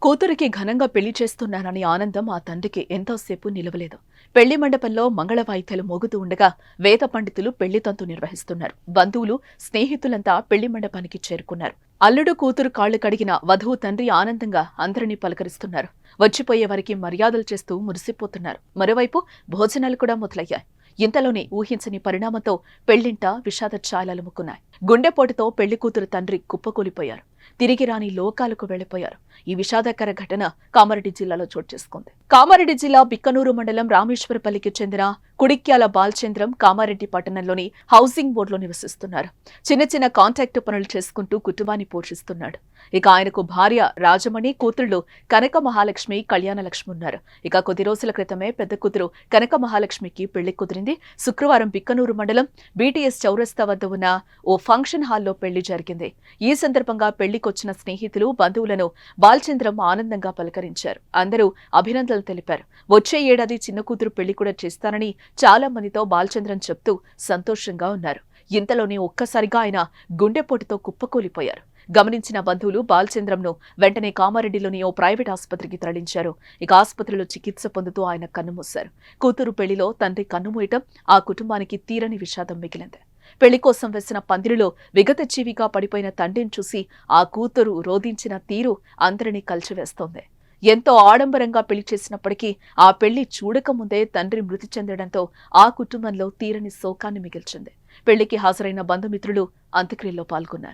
కూతురికి ఘనంగా పెళ్లి చేస్తున్నానని ఆనందం ఆ తండ్రికి ఎంతోసేపు నిలవలేదు. పెళ్లి మండపంలో మంగళ వాయిద్యాలు మోగుతూ ఉండగా వేద పండితులు పెళ్లి తంతు నిర్వహిస్తున్నారు. బంధువులు, స్నేహితులంతా పెళ్లి మండపానికి చేరుకున్నారు. అల్లుడు కూతురు కాళ్లు కడిగిన వధువు తండ్రి ఆనందంగా అందరినీ పలకరిస్తున్నారు. వచ్చిపోయే వారికి మర్యాదలు చేస్తూ మురిసిపోతున్నారు. మరోవైపు భోజనాలు కూడా మొదలయ్యాయి. ఇంతలోనే ఊహించని పరిణామంతో పెళ్లింట విషాద ఛాయలముకున్నాయి. గుండెపోటుతో పెళ్లి కూతురు తండ్రి కుప్పకూలిపోయారు. తిరిగి రాని లోకాలకు వెళ్లిపోయారు. ఈ విషాదకర ఘటన కామారెడ్డి జిల్లాలో చోటు చేసుకుంది. కామారెడ్డి జిల్లా బిక్కనూరు మండలం రామేశ్వరపల్లికి చెందిన కుడిక్యాల బాలచంద్రం కామారెడ్డి పట్టణంలోని హౌసింగ్ బోర్డులో నివసిస్తున్నారు. చిన్న చిన్న కాంట్రాక్ట్ పనులు చేసుకుంటూ కుటుంబాన్ని పోషిస్తున్నాడు. ఇక ఆయనకు భార్య రాజమణి, కూతుళ్లు కనక మహాలక్ష్మి, కళ్యాణలక్ష్మి ఉన్నారు. ఇక కొద్ది రోజుల క్రితమే పెద్ద కూతురు కనక మహాలక్ష్మికి పెళ్లి కుదిరింది. శుక్రవారం బిక్కనూరు మండలం బీటీఎస్ చౌరస్తా వద్ద ఉన్న ఓ ఫంక్షన్ హాల్లో పెళ్లి జరిగింది. ఈ సందర్భంగా పెళ్లికొచ్చిన స్నేహితులు, బంధువులను బాలచంద్రం ఆనందంగా పలకరించారు. అందరూ అభినందనలు తెలిపారు. వచ్చే ఏడాది చిన్న కూతురు పెళ్లి కూడా చేస్తానని చాలా మందితో బాలచంద్రం చెప్తూ సంతోషంగా ఉన్నారు. ఇంతలోనే ఒక్కసారిగా ఆయన గుండెపోటుతో కుప్పకూలిపోయారు. గమనించిన బంధువులు బాలచంద్రంను వెంటనే కామారెడ్డిలోని ఓ ప్రైవేట్ ఆసుపత్రికి తరలించారు. ఇక ఆసుపత్రిలో చికిత్స పొందుతూ ఆయన కన్నుమూశారు. కూతురు పెళ్లిలో తండ్రి కన్నుమూయటం ఆ కుటుంబానికి తీరని విషాదం మిగిలింది. పెళ్లి కోసం వేసిన పందిరిలో విగత జీవిగా పడిపోయిన తండ్రిని చూసి ఆ కూతురు రోధించిన తీరు అందరినీ కలిచివేస్తోంది. ఎంతో ఆడంబరంగా పెళ్లి చేసినప్పటికీ ఆ పెళ్లి చూడకముందే తండ్రి మృతి చెందడంతో ఆ కుటుంబంలో తీరని శోకాన్ని మిగిల్చింది. పెళ్లికి హాజరైన బంధుమిత్రులు అంత్యక్రియల్లో పాల్గొన్నారు.